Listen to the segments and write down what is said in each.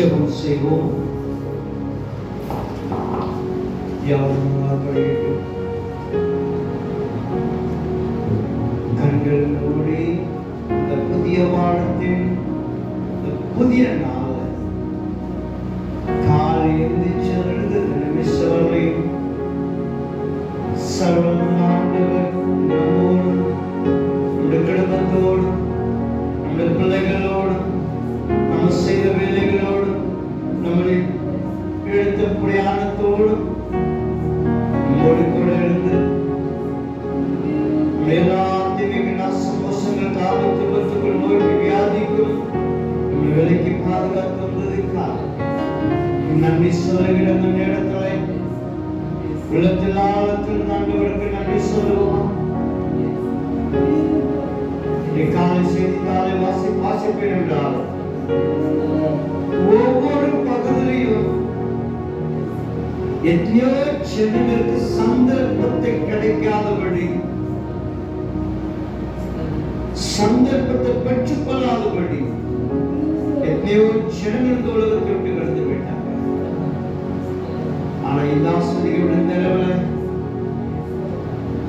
ஜெபம் செய்வோம். கண்கள் மூடி இந்த புதிய வாரத்தின் புதிய நாள் காலை எழுந்திருந்த நிமிஷங்களையும் சர்வமானவர் நம்மோடு நம்முடைய குடும்பத்தோடு நம்முடைய பிள்ளைகளோடு நம்ம செய்த வேலைகளோடு நம்முடைய எடுத்த பிரயாணத்தோடு நம்மோடு கூட இருந்து எல்லாத்தையும் சந்தோஷங்கள் காலம் துன்பத்துக்குள் நோய்க்கு வியாதிக்கும் நம்முடைய வேலைக்கு பாதுகாத்து வந்ததுக்காக நன்றி சொல்லுகிற அந்த நேரத்தில் உள்ளத்தில் ஆழத்தில் ஆண்டவருக்கு நன்றி சொல்லுவோம். காலை செய்தித்தாளை வாசிப்பேன் என்றால் ஒவ்வொரு பகுதியிலும் எத்தனையோ ஜனங்களுக்கு சந்தர்ப்பத்தை கிடைக்காதபடி, சந்தர்ப்பத்தை பெற்றுக்கொள்ளாதபடி எத்தனையோ ஜனங்களுக்கு உலகத்தை விட்டு கடந்து விட்டாங்க. ஆனா இந்த ஆசிரியருடைய நிலவல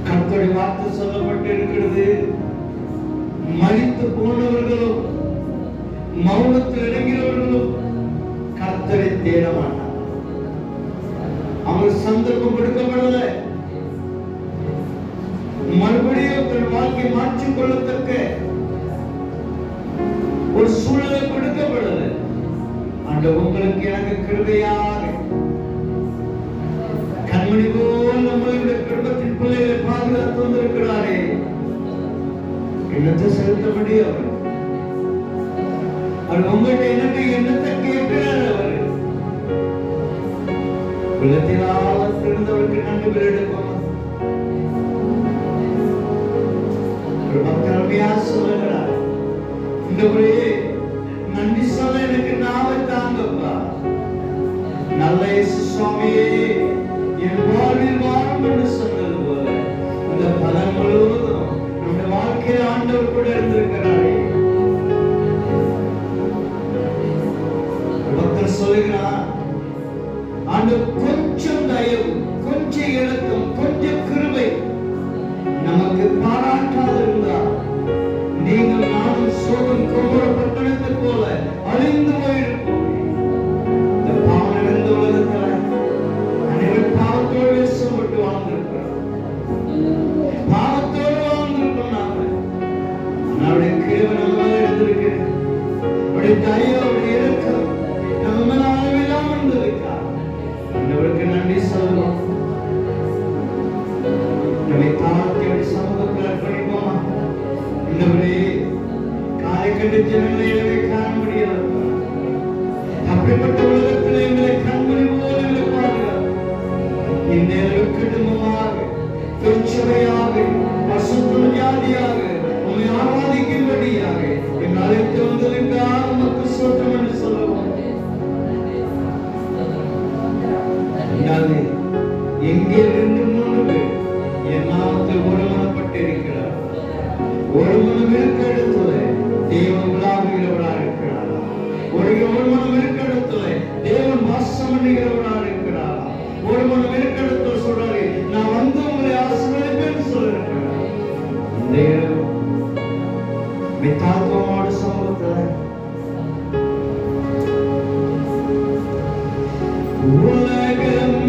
கர்த்தருடைய வார்த்தை சொல்லப்பட்டு இருக்கிறது. மரித்து போனவர்களும் மௌனத்தில் இறங்கிறவர்களும் கர்த்தரை தேட மாட்டார். அவங்க சந்தர்ப்பம் கொடுக்கப்படல, மறுபடியும் தன் வாழ்க்கை மாற்றிக் கொள்ளத்தக்க ஒரு சூழலை கொடுக்கப்படல. அந்த உங்களுக்கு எனக்கு கிருபையாக கண்மணி போல் நம்மளுடைய குடும்பத்தின் பிள்ளைகளை பாதுகாத்து வந்திருக்கிறாரே, என்னத்தை செலுத்தபடி அவர் உங்கள்கிட்ட எனக்கு என்னத்தை கேட்கிறார். அவர் உள்ளத்தினால் திறந்தவருக்கு நன்றி பெறெடுப்போம். ஒரு பக்தரமையா சொல்லுகிறார், இந்த முறையே நன்றி சொல்ல எனக்கு நாவை தாங்கப்பா. நல்ல இயேசு சுவாமியே என் வாழ்வில் வாழும் என்று சொன்னது போல இந்த பலன் முழுவதும் நம்முடைய வாழ்க்கையில் ஆண்டவர் கூட இருந்திருக்கிறாரே. பக்தர் சொல்லுகிறார், ஆண்டவர் கொஞ்சம் தயவு, கொஞ்சம் இறக்கம், கொஞ்சம் கிருபை நமக்கு பாராட்டாது இருந்தால் நீங்கள் நானும் சோதம் கோபுர பட்டணத்தை போல அழிந்து போயிருப்போம். இந்த பாவம் நிறைந்த உலகத்தில் அனைவரும் பாவத்தோடு வேஷப்பட்டு வாழ்ந்திருக்கிறார், பாவத்தோடு வாழ்ந்திருக்கோம். நம்முடைய கிருபை நம்ம இருந்திருக்கிறது, அவருடைய தயவு, அவருடைய இறக்கம் நம்ம மேல அளவில்லாம இருந்திருக்கார். அந்தவருக்கு நன்றி சொல்லுவோம். நம்மை தாழ்த்தி அப்படி சமூகத்தில் அர்ப்பணிப்போமா? இந்தவரே காலை கண்டு ஜனங்களை எங்களை காண முடியாது, அப்படிப்பட்ட உலகத்தில் எங்களை கண்மணி போல எங்களை பாதுகாப்பு. இந்நேரம் குடும்பமாக, திருச்சபையாக, பசுத்த ஜாதியாக உண்மை ஆராதிக்கும்படியாக எங்கள் அழைத்து வந்ததற்காக உமக்கு ஸ்தோத்திரம் என்று சொல்லுவோம். எங்கே 2-3 பேர் என் நாமத்தில் ஒருமனப்பட்டிருக்கிறார், ஒரு மனம் இருக்க இடத்துல தேவன் விழாவுகிறவராக இருக்கிறாரா? ஒரு மனம் இருக்க இடத்துல தேவன் வாசம் பண்ணுகிறவராக இருக்கிறாரா? ஒரு மனம் இருக்க இடத்துல சொல்றாரு, நான் வந்து உங்களை ஆசீர்வதிப்பேன்னு சொல்லிருக்கிறார். இந்த மித்தாத்மாவோட சமூகத்துல உலகம்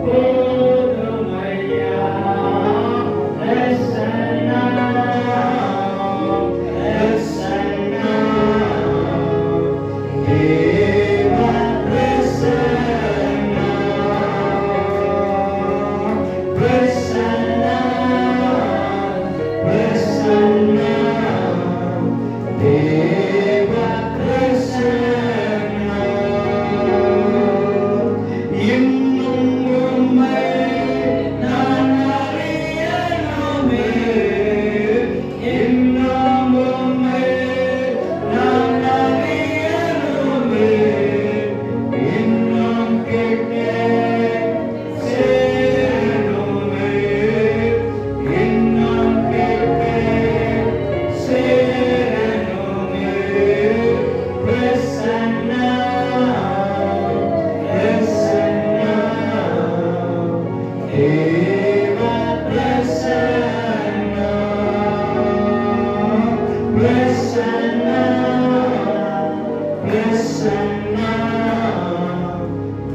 Oh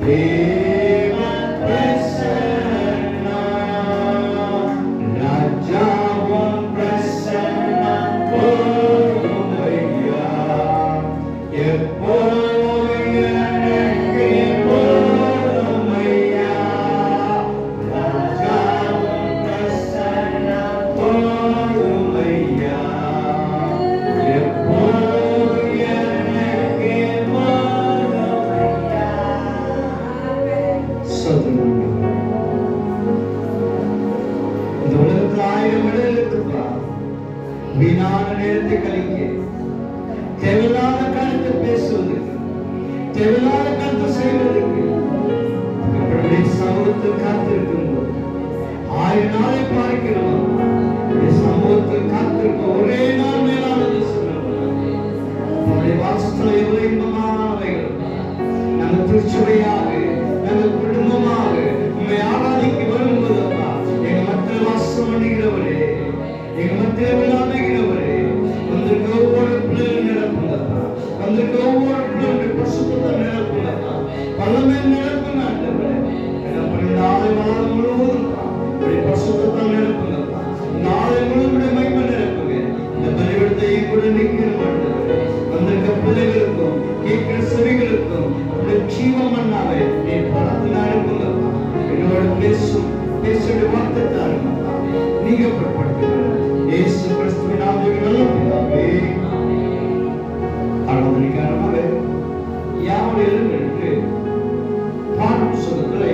தேவ பிரசன்னம் ராஜாவும் பிரசன்னம் போதுமையா எப்போதும் எனக்கு போதுமையா ராஜாவும் பிரசன்னம் போதுமையா எப்போதும் எனக்கு போதுமையா. சொல்லுங்க, இந்த உலகத்தில் 1000 இடம் இருக்குப்பா. வீணான நேரத்தை கழிக்க, தேவையில்லாத கருத்தை பேசுவதற்கு, தேவையில்லாத கருத்தை செய்வதற்கு அப்படி சமூகத்தில் காத்திருக்கும் போது 1000 நாளை பார்க்கிறோம். சமூகத்தில் காத்திருக்க ஒரே நாள் மேலானது வாசத்துல எவ்வளவு இன்பமானவைகள். நாங்கள் திருச்சுவையாக, நாங்கள் குடும்பமாக உண்மை ஆராதிக்க வரும்போதப்பா, எங்க மத்தியில் வாசம் பண்ணுகிறவரே, எங்க மத்தியில் விழாமைகிறவரே, வந்திருக்க ஒவ்வொரு பிள்ளைகள் நிரப்புங்கப்பா, வந்திருக்க ஒவ்வொரு பிள்ளைகளுடைய பசுத்தத்தை நிரப்புங்கப்பா, பலமே நிரப்புங்க ஆண்டவரே. நாளை மாதம் முழுவதும் பசுத்தத்தை நிரப்புங்கப்பா, நாளை முழுவதும் மகிமை நிரப்புங்க. இந்த பலிபீடத்தையும் கூட நிற்கிறோம் ஆண்டவரே. வந்திருக்க பிள்ளைகளுக்கும் கேட்கிற செவிகளுக்கும் ஜீவம் அண்ணாவே நீ பலத்து அனுப்புங்கப்பா. என்னோட பேசுடைய வார்த்தை தாருங்கப்பா. நீங்க பொருட்படுத்துங்க. இயேசு கிறிஸ்துவின் நாமத்தில் நல்ல பிதாவே. ஆராதனைக்காரமாக யாரும் எழுந்து பாடும் சுகத்திலே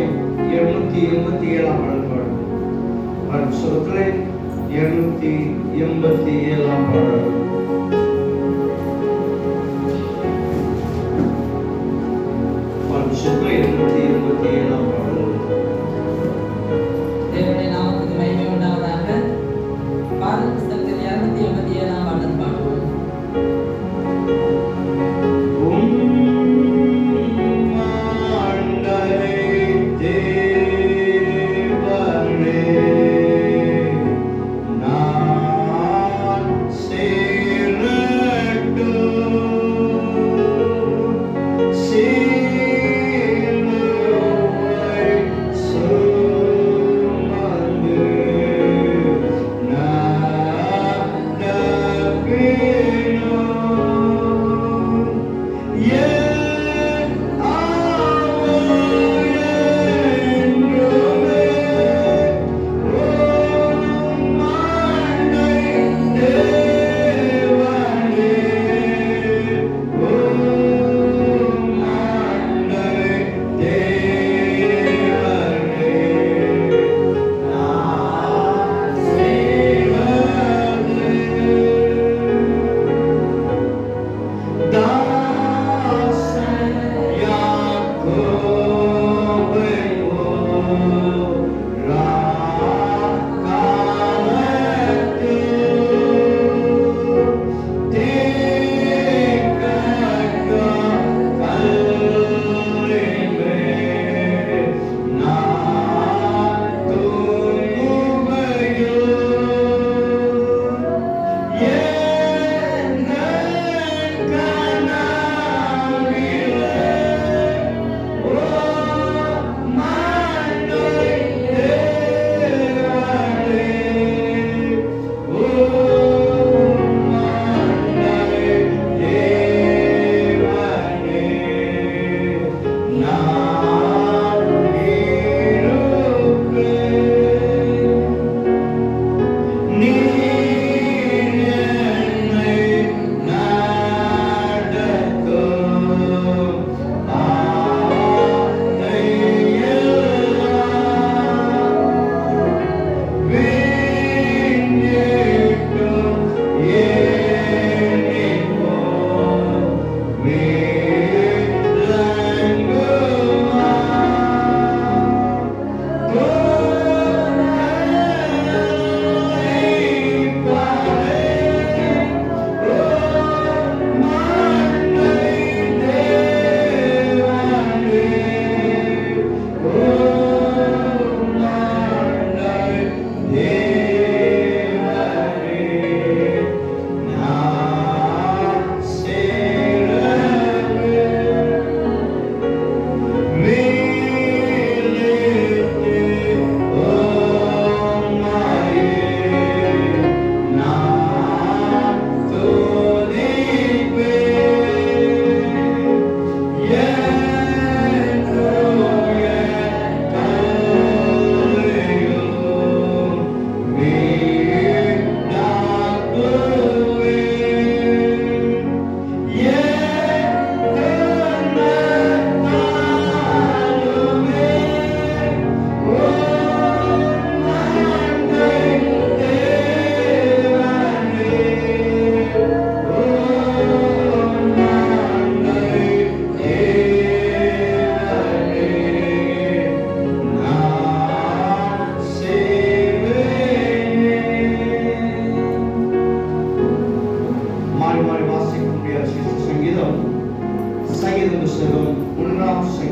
287 பாடல். பாடும் சுகத்திலே 287 பாடல். தேவனுடைய நாமத்துக்கு மகிமை உண்டாவதாக. பாடல் புஸ்தகத்தில் 287 பாடல் பாடுவோம்.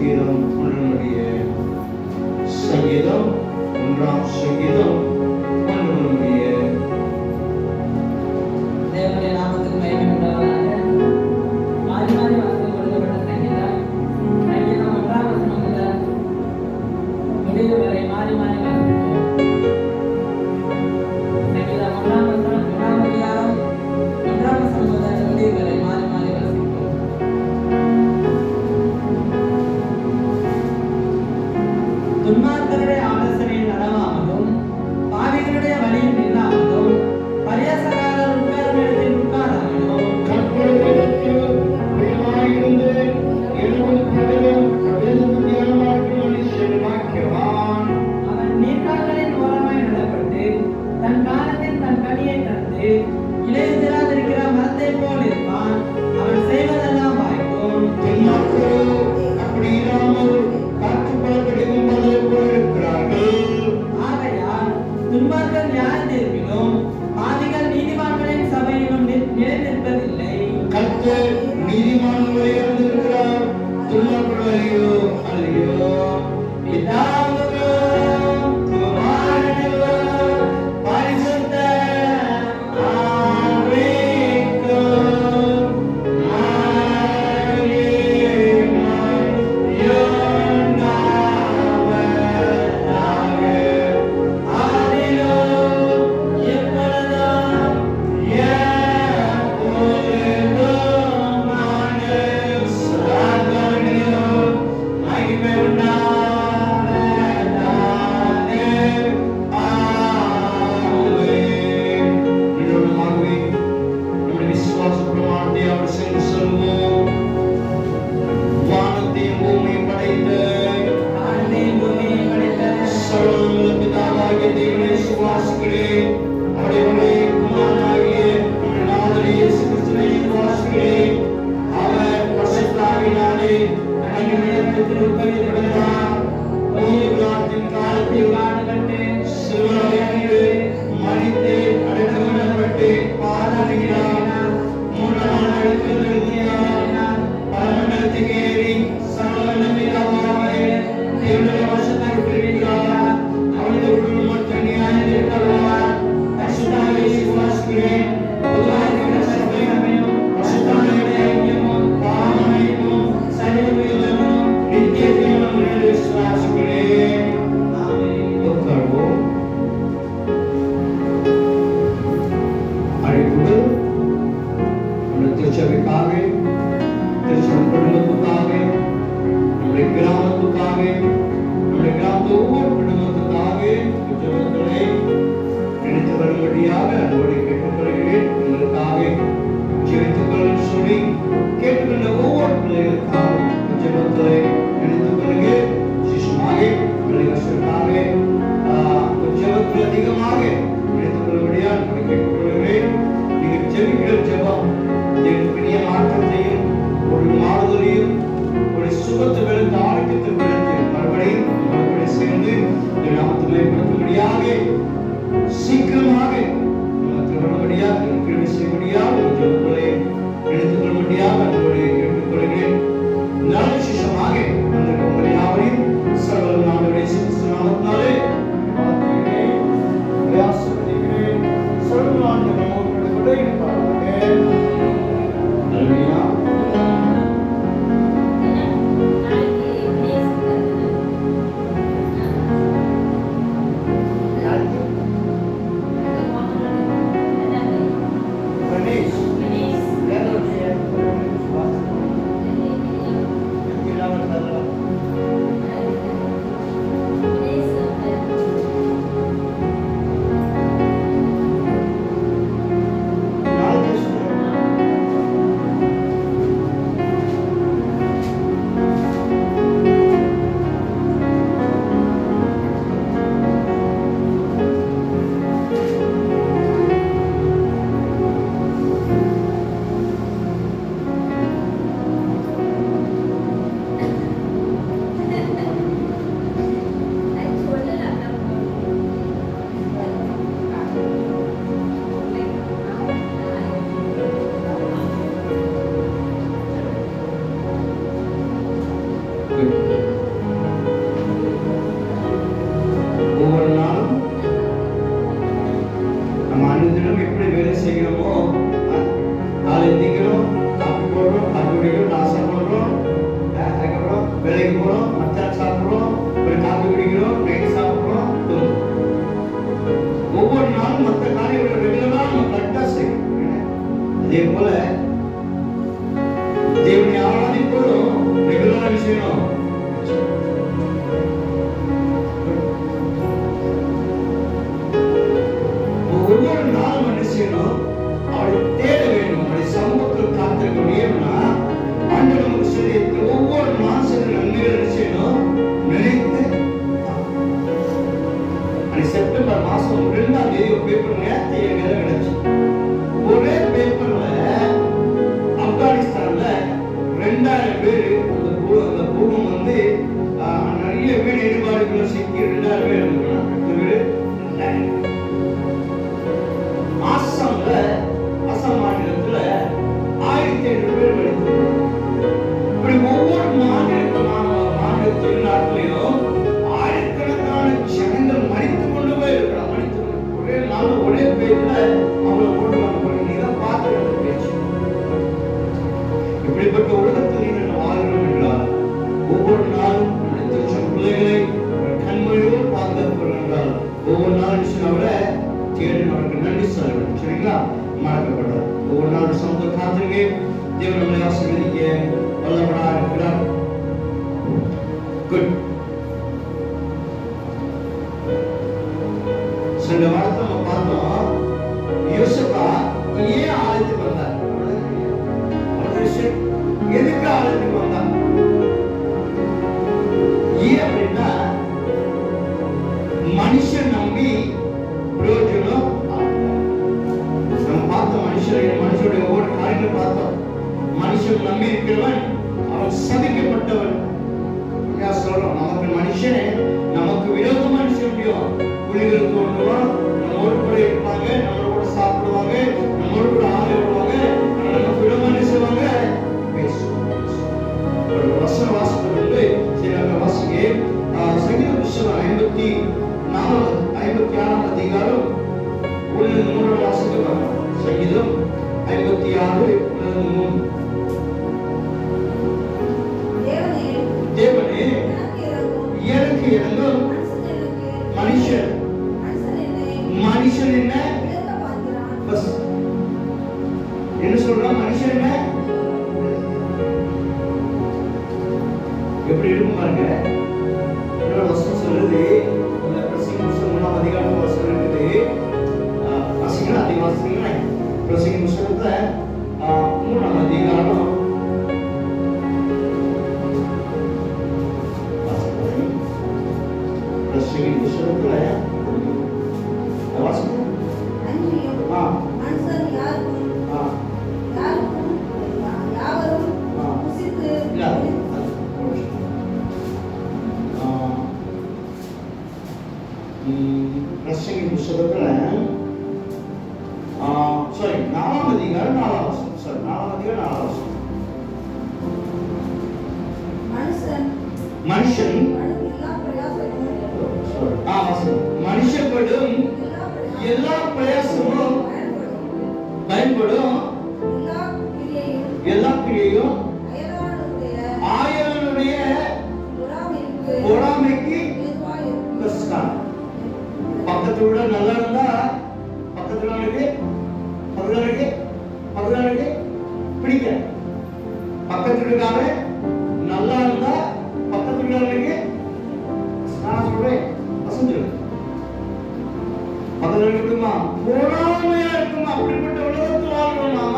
சங்கீதம் ஒன்றினுடைய சங்கீதம் 1ஆம் சங்கீதம் ஒன்றினுடைய தேவனுடைய நாமத்துக்கு மகிமை உண்டாவதாக. மாறி மாறி வாசிக்க கொடுக்கப்பட்ட சங்கீதம் 1ஆம் வசனம் முதல் முடிவு வரை மாறி மாறி வாசிப்போம். சங்கீதம் 1ஆம் வசனம் 1ஆம் அதிகாரம் 1ஆம் வசனம் முதல் முடிவு வரை மாறி மாறி வாசிப்போம். துன்மார்க்கருடைய ஆலோசனையில் நடவாமலும் பாவிகளுடைய வழியில் நில்லாமலும் பரியாசக்காரர் உட்காரும் இடத்தில் உட்காராமலும் கற்பனைகளுக்கு பிரியமாயிருந்து இரவும் பகலும் வேதம் தியானமாக்கும் மனுஷன் பாக்கியவான். அவன் நீர்க்கால்களின் ஓரமாய் நடப்பட்டு தன் காலத்தில் தன் கனியை தந்து இலையுதிராதிருக்கிற மரத்தைப் போல் இருப்பான். அவன் செய்வதெல்லாம் வாய்க்கும். துன்மார்க்கரோ அப்படி இராமல் காற்றுப்படப்படிக்கும் பதரை போல் இருக்கிறார்கள். ஆகையால் துன்மார்க்கர் நியாய தீர்ப்பிலும் பாவிகள் நீதிமான்களின் சபையிலும் நிலைநிற்பதில்லை. கர்த்தர் நீதிமான்களை அறிந்திருக்கிறார், துன்மார்க்கரையோ அறியோ. பிதாவுக்கும் குமாரனுக்கும் பரிசுத்த ஆவிக்கும் வானத்தையும் பூமியும் படைத்த வானத்தையும் பூமியையும் படைத்த சர்வவல்ல பிதாவாகிய தேவனை விசுவாசிக்கிறேன். அவருடைய குமாரனாகிய நம்முடைய நாதர் இயேசு கிறிஸ்துவை விசுவாசிக்கிறேன். அவர் பரிசுத்த ஆவியினாலே கன்னிகையிடத்தில் உற்பவிக்கப்பட்டார். ஓய்வுநாளின் காலத்தில் காணப்பட்டு சிலுவையிலே மரித்து அடக்கமிடப்பட்டு பாதாளத்தினார். 3ஆம் நாள் எழுந்திருந்தார். பரமண்டலத்துக்கு ஏறி சர்வவல்ல பிதாவாகிய தேவனுடைய வசனத்திற்கு இருக்கிறார். அவருடைய குடும்பம் தனியாக இருக்கிறார். பரிசுத்த ஆவியை விசுவாசிக்கிறேன். பொதுவாக சபையையும் பரிசுத்தவான்களுடைய ஐக்கியமும் பாவமன்னிப்பும் சரீரமும் நித்திய ஜீவனும் என்று விசுவாசிக்கிறேன். ஆமென். உட்கார்வோம். அழைப்புகள் நம்முடைய திருச்சபைக்காக, திருச்சபை குடும்பத்துக்காக, நம்முடைய கிராமத்துக்காக, நம்முடைய கிராமத்து ஒவ்வொரு குடும்பத்துக்காக ஜெபங்களை நினைத்து வரும்படியாக அன்போடு கேட்டுக்கொள்கிறேன். உங்களுக்காக ஜெபித்துக்கொள்ள சொல்லி கேட்டுக்கொண்ட ஒவ்வொரு பிள்ளைகளுக்காக ஜெபங்களை நினைத்துக் கொள்ளுங்க. விசேஷமாக பிள்ளைகளுக்காக ஜெபத்தில் அதிகமாக நினைத்துக் கொள்ளும்படியாக அன்போடு கேட்டுக்கொள்கிறேன். நீங்கள் ஜெபிக்கிற ஜெபம் தேவனுடைய மாற்றத்தையும் ஒரு மாறுதலையும் ஒரு சுகத்துகளுக்கு ஆரோக்கியத்தில் கொடுத்து மறுபடியும் உங்களோடு சேர்ந்து நாமத்தை மேம்படுத்தும்படியாக சீக்கிரமாக நமக்கு வரும்படியாக கிருபை செய்யும்படியாக ஒரு ஜெபங்களை எடுத்துக் கொள்ளும்படியாக அன்போடு கேட்டுக்கொள்கிறேன். செய்யணும்? ஒவ்வொரு நாளும் என்ன செய்யணும்? அவரை தேட வேண்டும். அவருடைய சமூகத்தில் காத்திருக்க முடியும்னா ஆண்டவர் நமக்கு சொல்லியிருக்கிற ஒவ்வொரு மாசம் நன்மைகள் என்ன செய்யணும்? நினைத்து செப்டம்பர் மாசம் 2ஆம் தேதி ஒரு பேப்பர் நேரத்தை எங்க கிடைச்சு ஒரே பேப்பர்ல ஆப்கானிஸ்தான்ல 2000 பேர் அந்த பூகம் வந்து நிறைய பேர் ஈடுபாடுகளை சிக்கி 2000 பேர் அசாம் மாநிலத்துல 1500 பேர் மடித்து இப்படி ஒவ்வொரு மாநிலத்தின் நாட்டிலையும் ஆயிரக்கணக்கான ஜனங்கள் மடித்து கொண்டு போய் இருக்கிறார். மடித்து ஒரே நாள் ஒரே பேர்ல அவங்களை கொண்டு வர நீதான் பார்த்து பேச்சு. இப்படிப்பட்ட உலகத்தில் நீங்கள் வாழ்கிறோம் என்றால் ஒவ்வொரு நாளும் பிள்ளைகளை கண்மையோடு பாதுகாப்பு என்றால் ஒவ்வொரு நாளும் அவரை தேடி நமக்கு நன்றி சொல்ல வேண்டும். சரிங்களா? மறக்கப்படாது. ஒவ்வொரு நாளும் சமூக காத்திருக்கே தேவன் நம்மளை ஆசீர்வதிக்க வல்லவராக இருக்கிறார். குட். சென்ற வாரத்தை நம்ம பார்த்தோம். யோசேப்பா ஏன் ஆலயத்துக்கு வந்தார்? எதுக்கு ஆலயத்துக்கு வந்தார்? ஏன் அப்படின்னா மனுஷன் நம்பி பிரயோஜனம். நம்ம பார்த்தோம் மனுஷனுடைய ஒவ்வொரு காரியங்களை பார்த்தோம். மனுஷன் நம்பி இருக்கிறவன் அவன் சபிக்கப்பட்டவன். சொல்றோம் நமக்கு மனுஷன் நமக்கு விரோதமா நினைச்ச முடியும். புலிகள் தோன்றுவான், நம்மளோட கூட இருப்பாங்க, நம்மளோட கூட சாப்பிடுவாங்க, நம்மளோட கூட ஆலை விடுவாங்க, நமக்கு விரோதமா நினைச்சுவாங்க பேசுவாங்க. ஒரு வசன வாசத்துல வந்து சரி அந்த வாசிங்க சங்கீத புஸ்தகம் 56ஆம் அதிகாரம் 1-3 வாசிக்கலாம். சங்கீதம் 56:1-3. தேவனே எனக்கு இறங்கும். மனுஷன் என்ன என்ன சொல்றான்? மனுஷன் என்ன எப்படி இருக்கும் பாருங்க. இன்னொரு வசனம் சொல்லுது, பிரசங்கி புஸ்தகம் 3ஆம் அதிகாரம் வசனம் இருக்குது. வாசிங்களா? அதை வாசிங்களா? பிரசங்கி புஸ்தகத்துல 3ஆம் அதிகாரம் புஸ்தகத்துல வாசிங்க. பிரசங்கி புஸ்தகத்துல 4ஆம் அதிகாரம் 4ஆம் வசனம். 4ஆம் அதிகாரம் 4ஆம் வசனம். மனுஷன் மனுஷப்படும் எல்லா பிரயாசமும் பயன்படும் எல்லா கிரியையும் ஆயனுடைய பொறாமைக்கு கஷ்டம். பக்கத்து விட நல்லா இருந்தா பக்கத்துக்கு பிடிக்க. பக்கத்து வீட்டுக்காக நல்லா இருந்தா பக்கத்து வீட்டுக்காரனுக்கு நான் சொல்றேன் வசந்துடும். பக்கத்துல இருக்குமா பொறாமையா இருக்குமா? அப்படிப்பட்ட உலகத்தில் வாழ்றோம் நாம.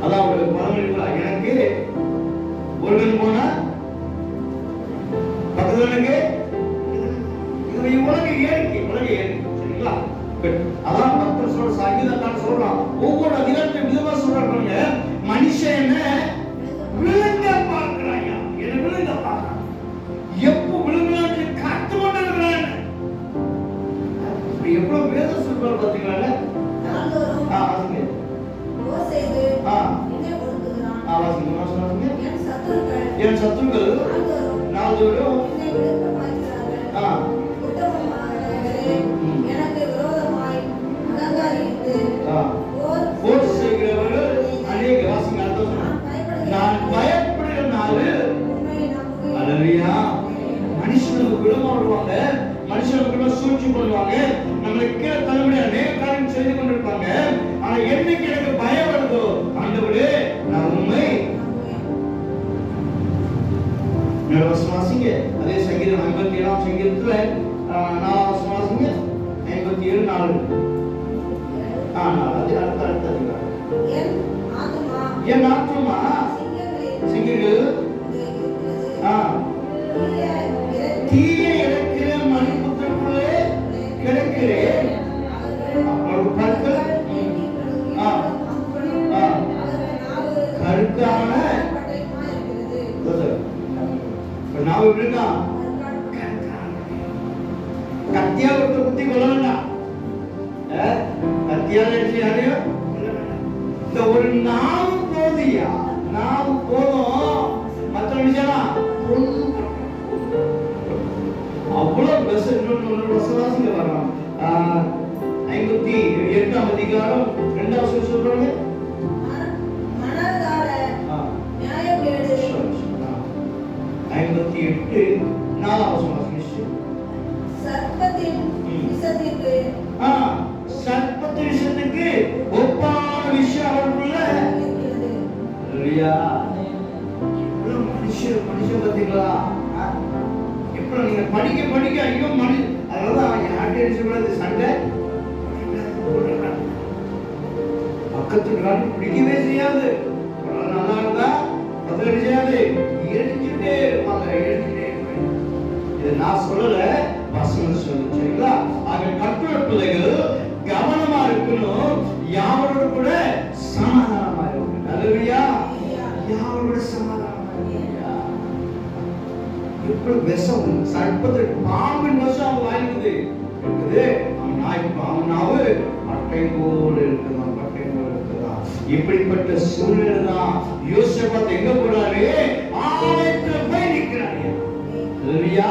அதான் உங்களுக்கு பழமொழி, எனக்கு ஒருவன் போனா பக்கத்துக்கு இது உலக இயற்கை. சரிங்களா? அதான் பக்தர் சொல்ற சங்கீதக்காரன் சொல்றான். ஒவ்வொரு அதிகாரத்தையும் விதமா சொல்றாங்க. மனுஷன் என்ன விழுங்க பார்க்கிறாங்க, என்ன விழுங்க பார்க்கிறான். எப்போ விழுங்கலான்னு காத்து கொண்டு இருக்கிறான். எவ்வளவு வேதம் சொல்றாரு பாத்தீங்களா? என் சத்துருக்கள் நாள்தோறும் போர் செய்கிறவர்கள் அநேக வாசிங்க. நான் பயப்படுகிற நாள் அல்லையா? மனுஷனுக்கு விடமா வருவாங்க, மனுஷனுக்கு சூழ்ச்சி பண்ணுவாங்க, நம்மளுக்கு கீழே தலைமுறை அநேக காரியம் செய்து கொண்டிருப்பாங்க. ஆனா என்னைக்கு எனக்கு பயம் வருதோ ஆண்டவரே நான் உண்மை வாசிங்க. அதே சங்கீதம் 57 சங்கீதத்துல 4 வாசிங்க. 57 4. அது அடுத்த என் ஆத்துமா சிங்கங்கள் தீய இறக்கிற மணிப்புத்திற்குள்ளே கிடக்கிறேன். கருத்தான நாவு இருக்கா கத்தியா விட்டு குத்தி கொள்ள வேண்டாம். கத்தியால யாரையும் இந்த ஒரு நாவு போதியா, நாவு போதும். மற்ற விஷயம் அவ்வளவு வசவாசிங்க வர்றான். 58 அதிகாரம் 2வது சொல்றாங்க. 58 4வது வாசிங்க. சர்ப்பத்தின் விஷத்துக்கு ஒப்பான விஷயம் அவருக்குள்ள இல்லையா? மனுஷன் பார்த்தீங்களா? இப்போ நீங்க படிக்க ஐயோ அதனாலதான் யார்கிட்ட சொல்றது சண்டை பக்கத்துக்கு பிடிக்கவே செய்யாது. நல்லா இருந்தா பதில் செய்யாது, எழுதிட்டே இருப்பாங்க. இது நான் சொல்லல, வசனம் சொல்லு. சரிங்களா? ஆக கர்த்தருடைய பிள்ளைகள் கவனமா இருக்கணும். யாரோட கூட சமாதானமா இருக்கணும். அல்லேலூயா. யாரோட சமாதானமா எப்படி விஷம் சர்ப்பத்திற்கு பாம்பின் விஷம் அவன் வாங்கினது இருக்குது. அவன் நாவு பட்டை போல இருக்குதான், பட்டை போல இருக்குதான். இப்படிப்பட்ட சூழ்நிலை தான் யோசேப்பு எங்க போறாரு? ஆலயத்துல போய் நிக்கிறாரு. அல்லேலூயா.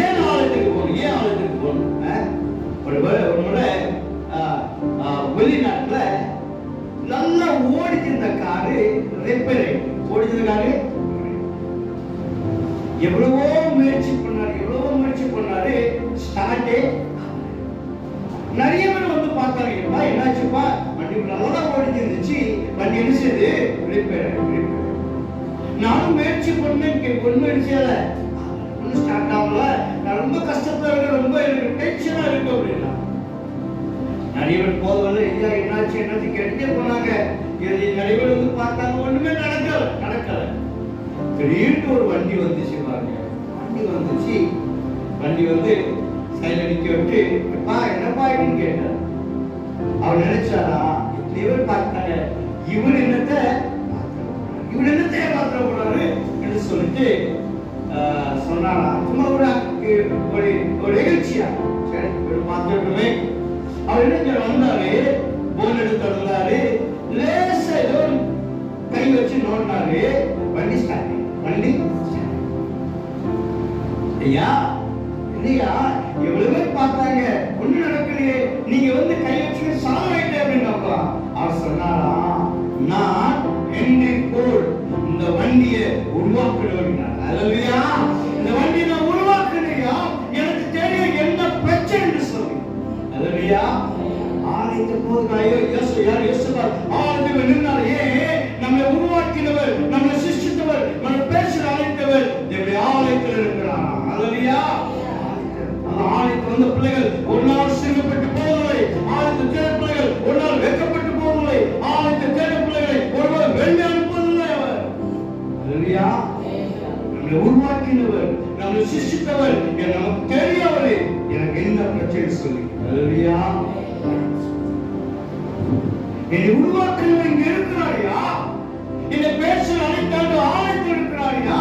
ஏன் ஆலயத்துக்கு போகணும்? ஏன் ஆலயத்துக்கு போகணும்? ஒரு முறை வெளிநாட்டுல நல்லா ஓடிச்சிருந்த காரு ரிப்பேர் ஓடிச்சிருந்த காரு எவ்வளவோ முயற்சி பண்ணாரு ஸ்டார்டே. நிறைய பேர் வந்து பார்த்தாங்க, என்னாச்சுப்பா வண்டி நல்லா ஓடிச்சிருந்துச்சு, வண்டி என்ன செய்யுது? ரிப்பேர். நானும் முயற்சி பண்ணேன், ஒன்றும் செய்யல, ஒன்றும் ஸ்டார்ட் ஆகல. நான் ரொம்ப கஷ்டத்துல இருக்க, ரொம்ப எனக்கு டென்ஷனா இருக்கு அப்படின்னா நிறைய பேர் போதவரை ஐயா என்னாச்சு கேட்டுட்டே போனாங்க. நிறைய பேர் வந்து பார்த்தாங்க, ஒண்ணுமே நடக்கல. திடீர்னு ஒரு வண்டி வந்துச்சு பாருங்க. வண்டி வந்து சைடுல நிக்க விட்டு என்னப்பா அப்படின்னு கேட்டார். அவர் நினைச்சாரா, இத்தனை பேர் பார்த்தாங்க, இவர் என்னத்தை பாத்திர போறாரு என்று சொல்லிட்டு சொன்னாரா. சும்மா ஒரு நிகழ்ச்சியா சரி பார்த்துருக்கோமே. அவர் என்ன வந்தாரு, போன் எடுத்து வந்தாரு, லேசா ஏதோ கை வச்சு நோண்டாரு, வண்டி ஸ்டார்ட். ஐயா இல்லையா, எவ்வளவு பேர் பார்த்தாங்க, ஒண்ணு நடக்கலையே, நீங்க வந்து கை வச்சு சாவாயிட்டே அப்படின்னாப்பா. அவர் சொன்னாரா, நான் என்னை போல் இந்த வண்டியை உருவாக்கணும். அல்லேலூயா. இந்த வண்டியை நான் உருவாக்குனையா, எனக்கு தெரியும் என்ன பிரச்சனை சொல்லி. அல்லேலூயா. ஆலயத்துக்கு போதுனாயோ யோசிப்பார். ஆலயத்துக்கு நின்றாலே நம்மை உருவாக்கினவர், நம்மை சிருஷ்டித்தவர், நம்ம பேசுற அழைத்தவர் நம்முடைய ஆலயத்தில் இருக்கிறார். அல்லேலூயா. அந்த ஆலயத்தில் வந்த பிள்ளைகள் ஒரு நாள் சிறுமைப்பட்டு போவதில்லை. ஆலயத்தில் தேட பிள்ளைகள் ஒரு நாள் வெட்கப்பட்டு போவதில்லை. ஆலயத்தில் தேட பிள்ளைகளை ஒருவர் வெளியே அனுப்புவதில்லை. அவர் அல்லேலூயா. நம்மை உருவாக்கினவர், நம்மை சிருஷ்டித்தவர், நமக்கு தெரியவரே எனக்கு என்ன பிரச்சனை சொல்லி. அல்லேலூயா. என்னை உருவாக்குனவர் இங்க இருக்கிறாரியா, என்னை பேசுற அனைத்தாண்டு ஆலயத்தில் இருக்கிறாரியா,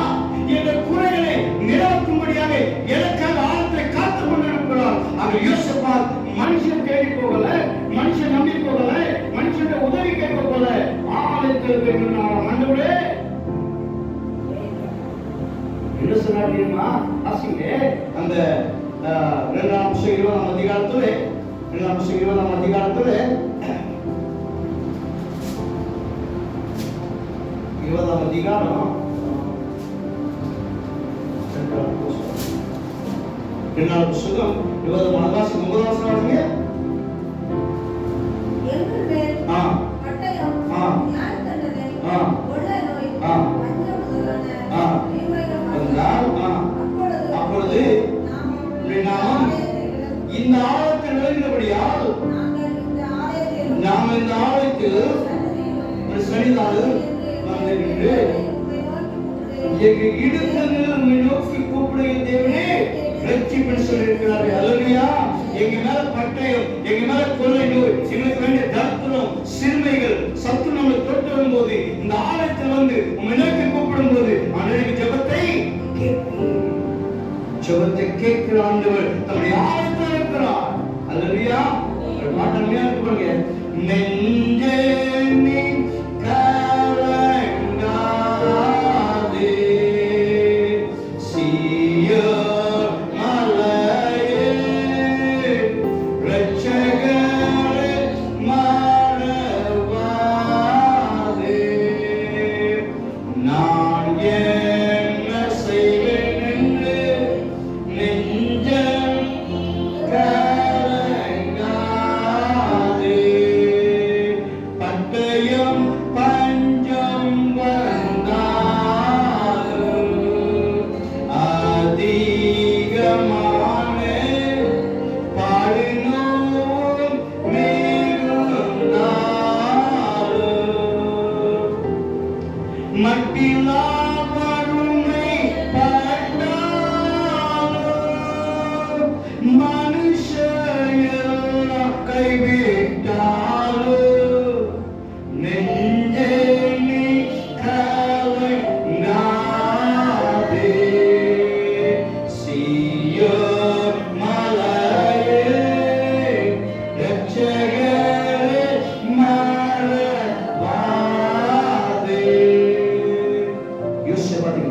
என்ற குறைகளை நிரப்பும்படியாக எனக்காக ஆலயத்தை காத்துக் கொண்டிருக்கிறார். அவர் யோசிப்பார். மனுஷன் தேடி போகல, மனுஷன் நம்பி போகல, மனுஷன் உதவி கேட்க போல ஆலயத்தில் இருக்கிறார். ஆண்டவரே என்ன சொன்னார் தெரியுமா? ஆசிங்க அந்த 2ஆம் அதிகாரத்துல 2ஆம் அதிகாரத்துல 20ஆம் அதிகாரம் 2ஆம் புத்தகம் 20ஆம் அதிகாரம் 9ஆம் வசனம்ங்க. எங்கள் மேல் பட்டயம் நியாய தண்டனை ஒரு சனிதாளர் வந்து நின்று எங்க இடுக்கங்கள் உம்மை நோக்கி கூப்பிடுகிற தேவனே ரட்சிப்புன்னு சொல்லியிருக்கிறாரு. அல்லேலூயா. எங்க மேல பட்டயம், எங்க மேல கொள்ளை நோய், எங்களுக்கு வேண்டிய தரித்திரம், சிறுமைகள், சத்து நம்மளை தொட்டு வரும்போது, இந்த ஆலயத்தில் வந்து உம்மை நோக்கி கூப்பிடும் போது ஆண்டவரே ஜெபத்தை கேட்கிற ஆண்டவர் தம்முடைய ஆலயத்தில் இருக்கிறார். அல்லேலூயா. ஒரு பாட்டு இருக்கு பாருங்க. நெஞ்சே நீ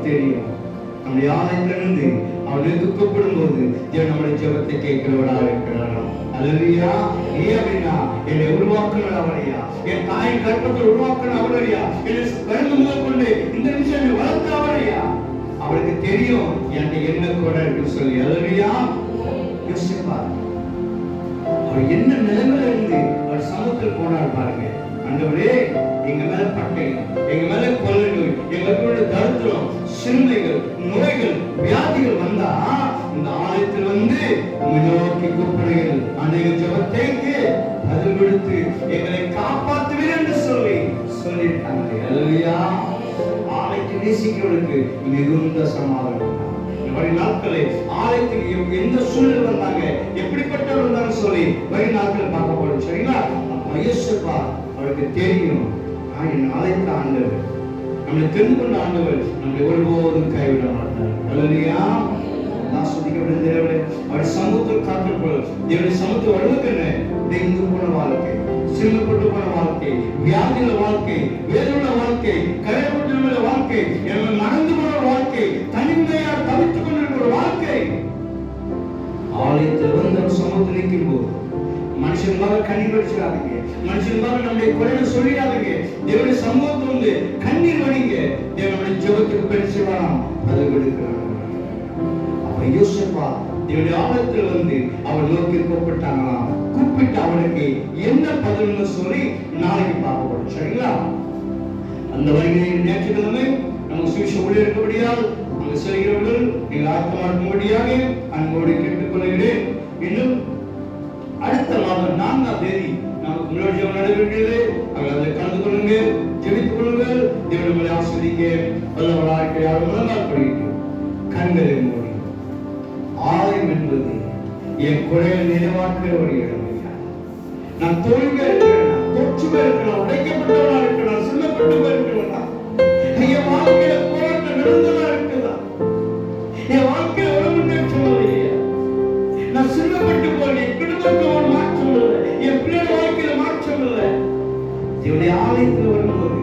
தெரியும். நம்முடைய ஆலயத்திலிருந்து அவனுக்கு கூப்பிடும் போது தேவன் நம்முடைய ஜெபத்தை கேட்கிறவராக இருக்கிறாராம். அல்லேலூயா. நீ அப்படின்னா என்னை உருவாக்குனவர் அவரையா, என் தாயின் கற்பத்தில் உருவாக்குன அவரையா, என்னை பிறந்து முதல் கொண்டு இந்த நிமிஷம் வளர்த்த அவரையா. அவருக்கு தெரியும் என்கிட்ட என்ன கூட இருக்கு சொல்லி. அல்லேலூயா. யோசிப்பார் அவர் என்ன நிலைமையில இருந்து அவர் சமூகத்தில் போனார் பாருங்க. ஆண்டவரே எங்க மேல பட்டயம், எங்க மேல கொள்ளை நோய், எங்களுடைய தரித்திரம், சிறுமைகள், நோய்கள், வியாதிகள் வந்தா இந்த ஆலயத்தில் வந்து உம்மை நோக்கி கூப்பிடுங்கள். அநேக ஜெபத்தைக்கு பதில் கொடுத்து எங்களை காப்பாற்றுவீர் என்று சொல்லிட்டாங்க. அல்லேலூயா. ஆலயத்தை நேசிக்கிறவர்களுக்கு மிகுந்த சமாதானம். வழி நாட்களை ஆலயத்துக்கு எந்த சூழ்நிலை வந்தாங்க, எப்படிப்பட்டவர் வந்தாங்க சொல்லி வழி நாட்கள் பார்க்க போறோம். சரிங்களா? யோசிப்பா அவருக்கு தெரியும் என் ஆலயத்த ஆண்டவர், நம்மளை தெரிந்து கொண்ட ஆண்டவர் நம்மளை ஒருபோதும் கைவிட மாட்டார். அல்லேலூயா. அவர் சமூகத்தில் காக்கப்படும் தேவனுடைய சமூகத்தை வருவதென்ன தேய்ந்து போன வாழ்க்கை, சிறுமப்பட்டு போன வாழ்க்கை, வியாதியுள்ள வாழ்க்கை, வேதனையுள்ள வாழ்க்கை, கரையப்பட்டுள்ள வாழ்க்கை, மறந்து போன வாழ்க்கை, தனிமையால் தவித்துக் கொண்டிருக்கிற வாழ்க்கை. ஆலயத்தில் வந்து அவர் சமூகத்தில் நிற்கும் போது மனுஷன்பாக கண்ணீர் வடிச்சிடாதீங்க, மனுஷன்பாக நம்முடைய குறையை சொல்லிடாதீங்க. தேவனுடைய சமூகத்தை வந்து கண்ணீர் வடிங்க. தேவனுடைய ஜெபத்துக்கு பெருசுவாராம் அது கொடுக்கிறார். அப்ப யோசிப்பா தேவனுடைய ஆலயத்தில் வந்து அவர் நோக்கி கூப்பிட்டாங்களாம். கூப்பிட்டு அவனுக்கு என்ன பதில்னு சொல்லி நாளைக்கு பார்க்க போறோம். சரிங்களா? அந்த வருகை ஞாயிற்றுக்கிழமை நமக்கு சுவிசேஷ ஊழியர் இருக்கபடியால் அங்கு செல்கிறவர்கள் நீங்கள் ஆயத்தமாக்கும்படியாக அன்போடு கேட்டுக்கொள்கிறேன். இன்னும் அடுத்த மாதம் 4ஆம் தேதி நமக்கு முன்னாடி ஜெபம் நடைபெறுகிறது. அதில் கலந்து கொள்ளுங்க, ஜெபித்துக் கொள்ளுங்கள். தேவன் உங்களை ஆசீர்வதிக்க வல்லவராக இருக்கிறார். முழங்கால் படிட்டு கண்களை மூடி. ஆலயம் என்பது என் குறையை நினைவாக்குற ஒரு இடம். நான் தோல்வியா இருக்கிறேன், தோற்றுமா இருக்கிறேன், உடைக்கப்பட்டவனா இருக்கிறேன், சொல்லப்பட்டவா இருக்கிறேன். என் வாழ்க்கையில போராட்டம் நடந்ததா இருக்குதா? என் வாழ்க்கையில ஒரு முன்னேற்றம் இல்லையா? நான் சொல்லப்பட்டு போனேன், குடும்பத்தில் ஒரு மாற்றம் இல்லை, என் பிள்ளைகள் வாழ்க்கையில மாற்றம் இல்லை. இவருடைய ஆலயத்தில் வரும்போது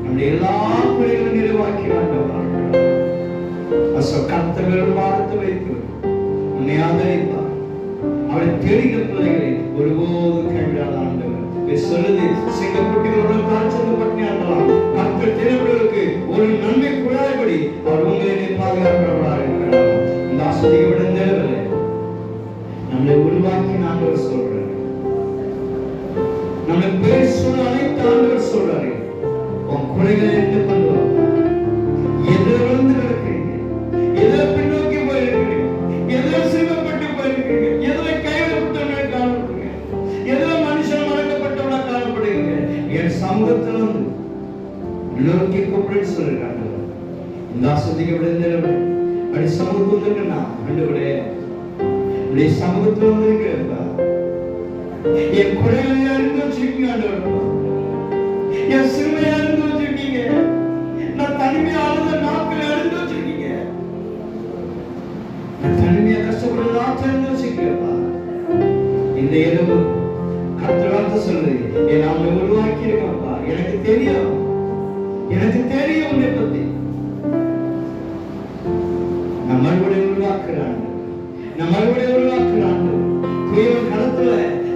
நம்முடைய எல்லா குறைகளும் நிறைவாக்கி வாழ்ந்தவர்கள் கர்த்தர்கள் பார்த்து வைத்து உன்னை ஆதரிப்பார். அவரை தேடின பிள்ளைகளை ஒருபோதும் கைவிடாத ஆண்டவர் சொல்லுது. சிங்கப்பட்டிகளோட காய்ச்சல் பட்டினி ஆண்டலாம். கர்த்தர் தேவைகளுக்கு ஒரு நன்மை குழாய்படி அவர் உங்களை பாதுகாக்கிறவராக இருக்கிறார். இந்த ஆசிரியரோட தேவையில்லை, நம்மளை உருவாக்கி ஆண்டவர் சொல்றாரு. நம்மளை பேர் சொல்ல அனைத்து ஆண்டவர் சொல்றாரு. உன் குறைகளை என்ன பண்ணுவார்? எதில் விழுந்து கிடக்கிறீங்க, எதில் பின்னோக்கி போயிருக்கிறீங்க, எதில் சிறுமப்பட்டு போயிருக்கிறீங்க, எதில் கைவிடப்பட்டவர்கள் காணப்படுறீங்க, எதில் மனுஷன் மறக்கப்பட்டவர்களாக காணப்படுகிறீங்க. என் சமூக சமூகத்தில் வந்து நோக்கி கூப்பிட்டு சொல்லிருக்காங்க. இந்த ஆசிரியர் விழுந்தவரை அப்படி சமூகத்துக்கு நான் ஆண்டவரே இப்படி சமூகத்தில் வந்திருக்கிறப்பா என் குறைகளை அறிந்து வச்சிருக்கீங்க ஆண்டவரப்பா, என் சிறுமையை அறிந்து வச்சிருக்கீங்க, நான் தனிமையா அழுத நாட்களை அறிந்து வச்சிருக்கீங்க, நான் தனிமையா கஷ்டப்படுற நாட்கள் அறிந்து வச்சிருக்கிறப்பா. இந்த இரவு கர்த்தர் வார்த்தை சொல்லுது, என் அவனை உருவாக்கி இருக்கப்பா, எனக்கு தெரியும், எனக்கு தெரியும் உன்னை பத்தி. நான் மறுபடியும் உருவாக்குறான், நான் மறுபடியும் உருவாக்குறான். குயவன் களத்துல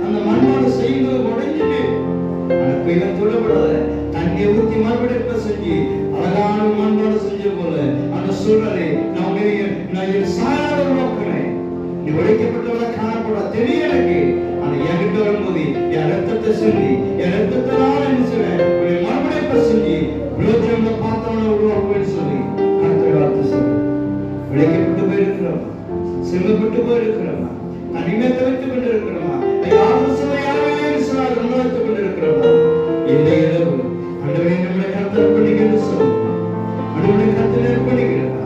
அந்த மண்பாடு செய்யும்போது உடைஞ்சிட்டு அந்த குயவன் தொடப்படாத தண்ணி ஊத்தி மறுபடியும் செஞ்சு அழகான மண்பாடு செஞ்ச போல அந்த சூழலை நான் சாராத உருவாக்குறேன். நீ உடைக்கப்பட்டவளை காணப்பட தெரியும் எனக்கு. ஆனா என்கிட்ட வரும்போது என் ரத்தத்தை சொல்லி என் ரத்தத்தினால என்ன சொல்றேன் மறுபடியும் செஞ்சு விரோதம் பார்த்தவனை உருவாக்குவேன்னு சொல்லி கர்த்தர் வார்த்தை சொல்லி உடைக்கப்பட்டு போயிருக்கிறோமா, சிறுமப்பட்டு போயிருக்கிறோமா, தனிமை தவிர்த்து கொண்டு இருக்கிறோமா, உணர்த்துக் கொண்டிருக்கிறோமா, இந்த இரவு ஆண்டவரே நம்முடைய கர்த்தர் அர்ப்பணிக்கிறது சொல்லுமா, நம்முடைய கர்த்தர் அர்ப்பணிக்கிறதா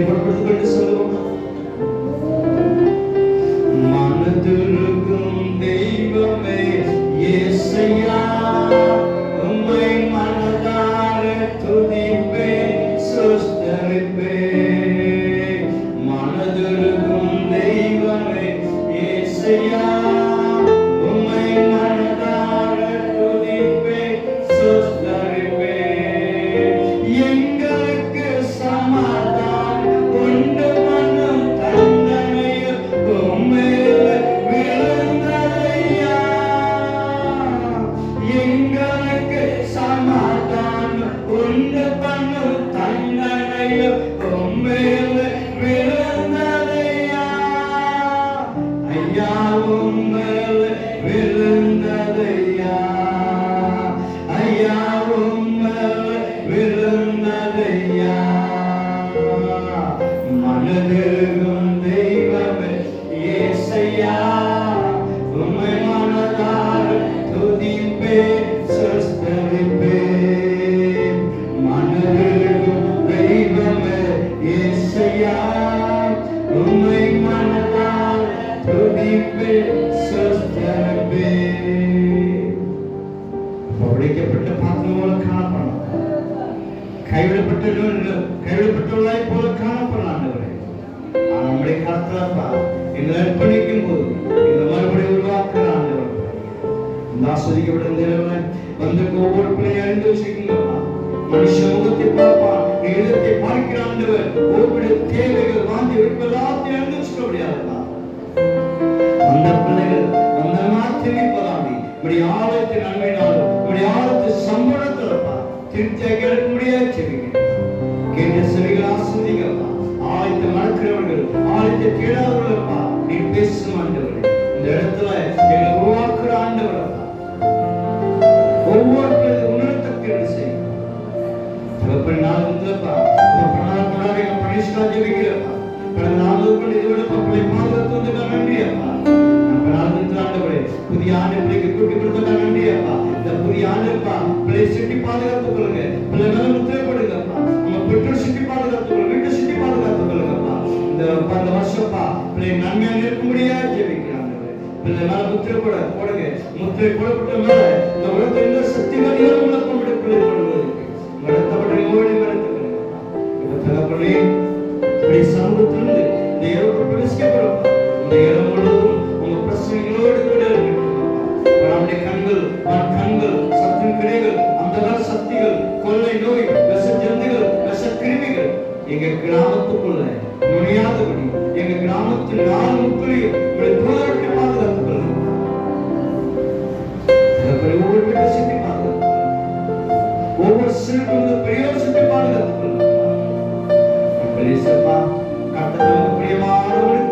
பொறுப்படுத்திக் கொண்டு சொல்லுவோமா. மனதுருகும் தெய்வமே இயேசையா, உம்மை மனதார துதிப்பேன் ஸ்தோத்திரிப்பேன். மனதுருகும் தெய்வமே இயேசையா, உம்மை மனதார துதிப்பேன் ஸ்தோத்திரிப்பேன். எங்களுக்கு சமாதானம் உண்டு மனம் தந்தனையும் உம்மையில விழுந்ததையா. எங்களுக்கு சமாதானம் உண்டு மனம் தந்தனையும் உம்மையில விழுந்ததையா. ஐயா உம்மையில விழுந்ததையா, ஐயா உம்மையில விழுந்ததையா. மனதிருகும் தெய்வமே இயேசையா, உம்மை மனதார துதிப்பேன் ஸ்தோத்திரிப்பேன். மனதிருகும் தெய்வமே இயேசையா, உம்மை மனதார துதிப்பேன் ஸ்தோத்திரிப்பேன். உடைக்கப்பட்ட பாத்திரம் போல காணப்படலாம், கைவிடப்பட்டவர்களாய் போல காணப்படலாம் ஆண்டவரே. ஆனா நம்முடைய கர்த்தரப்பா எங்களை அர்ப்பணிக்கும் போது எங்களை மறுபடியும் உருவாக்குற ஆண்டவர். இந்த ஆஸ்வதிக்கப்பட்ட நிலவனை வந்து ஒவ்வொரு பிள்ளையை அறிந்து வச்சுக்கீங்கப்பா. மனுஷ முகத்தை பார்ப்பான், எழுத்தை பார்க்கிற ஆண்டவர். ஒவ்வொரு தேவைகள் வாந்தி வெறுப்பு எல்லாத்தையும் அறிந்து வச்சுக்க முடியாதுப்பா. அந்த பிள்ளைகள் அந்த மாத்திரிப்பதாண்டி இப்படி ஆலயத்தை நன்மையினாலும் இப்படி ஆலயத்தை சம்பளத்தில்ப்பா திருப்தியாக எடுக்க முடியாது. செவிங்க கேட்ட செவிகள் ஆஸ்வதிங்கப்பா. ஆலயத்தை மறக்கிறவர்கள், ஆலயத்தை கேளாதவர்களப்பா, நீ பேசும் ஆண்டவரே. இந்த இடத்துல எங்களை உருவாக்குற ஆண்டவரப்பா, ஒவ்வொருத்தரும் உணர்த்தக்க செய்யும். தகப்பன் நாள் வந்துப்பா கொண்டாடி பணிஷ்கா ஜெபிக்கிறப்பா. கடந்த நாளுக்கு இதோட பப்பளை பாதுகாத்து வந்துட்டா நன்றியப்பா. நம்ம நாள் வந்து ஆண்டவரே புதிய ஆண்டு பிள்ளைக்கு கூட்டி கொடுத்தா நன்றியப்பா. இந்த புதிய ஆண்டுப்பா பிள்ளை சுட்டி பாதுகாத்துக் கொள்ளுங்க, பிள்ளை மேல முத்திரைப்படுங்கப்பா. நம்ம பெற்றோர் சுட்டி பாதுகாத்துக் கொள்ளுங்க, வீட்டை சுட்டி பாதுகாத்துக் கொள்ளுங்கப்பா. இந்த வருஷப்பா பிள்ளை நன்மையாக இருக்கும்படியா ஜெபிக்கிறாங்க. பிள்ளை மேல முத்திரை போடுங்க. முத்திரை போடப்பட்ட மேல இந்த உலகத்தில் எந்த சக்திகளையும் உள்ள கொண்டு பிள்ளை போடுவதற்கு நடத்தப்பட்ட ஓடி நடத்துக்கிறேன்ப்பா. இப்ப தகப்பனே இப்படி சமூகத்திலிருந்து இந்த இரவு பிரவேசிக்கப்படும் இந்த இடம் முழுவதும் உங்க பிரச்சனைகளோடு கூட நம்முடைய கண்கள் சத்தின் கிரைகள் அந்த சக்திகள் கொள்ளை நோய் விஷ ஜந்துகள் விஷ கிருமிகள் எங்க கிராமத்துக்குள்ள நுழையாதபடி எங்க கிராமத்தின் 4 முக்கிலையும் தூதரத்தை பாதுகாத்துக் கொள்ளுங்க. ஒவ்வொரு வீட்டை சுற்றி பாதுகாத்து, ஒவ்வொரு சிறுக்கும் பெரியோர் சுற்றி பாதுகாத்துக் கொள்ளுங்க. கர்த்தருக்கு பிரியமானவர்கள்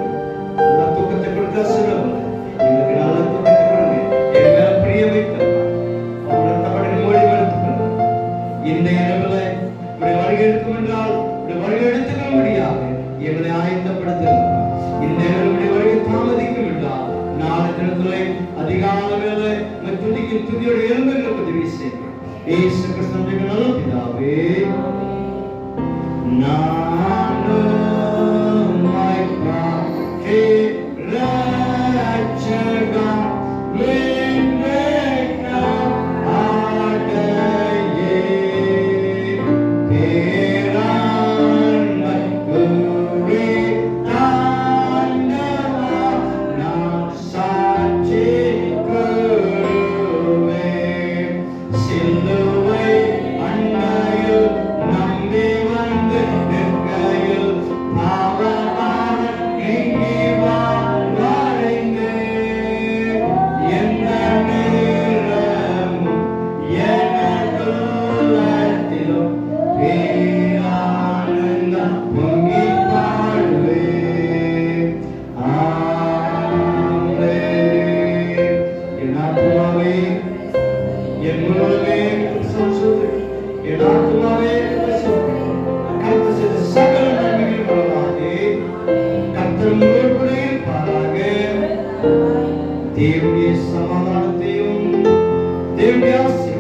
நல்ல தூக்கத்தை கொடுத்தா சொல்லுவாங்க. எங்களுக்கு நல்ல தூக்கத்தை கொடுங்க, என் மேல பிரிய வைத்தப்பா. அவங்கள தவறு மொழி எடுத்துக்கொள்ளுங்க. இந்த இரவுல இப்படி வருகை எடுக்கும் என்றால் இப்படி வருகை எடுத்துக்க முடியாது. எங்களை ஆயத்தப்படுத்துங்க. இந்த இரவு வருகை தாமதம் துதியோடு எழுந்துகளுக்கு உதவி செய்யும். இயேசு கிறிஸ்துவின் நல்ல பிதாவே, நானும் மைப்பாக்கே ரட்சகா விண்ணேற்றம் ஆடையே பேராண்மை கூறி தாண்டவா நான் சாட்சி கூறுவேன். சிலுவை அண்டையில் நம்பி வந்து நிற்கையில் பாவமாக நீங்கி வாழ்வடைந்தேன். எந்த நேரமும் எனதுள்ளத்திலும் பேரானந்தம் பொங்கி வாழ்வேன். ஆமென். என் ஆத்துமாவே, என் முழுவதுமே கிறிஸ்துவே, என் ஆத்துமாவே கிறிஸ்துவே, கர்த்தர் செய்த சகல நன்மைகள் மூலமாகவே கர்த்தர் உங்களோடு கூட இருப்பாராக. தேவனுடைய சமாதானத்தையும் தேவனுடைய ஆசீர்வாதத்தையும்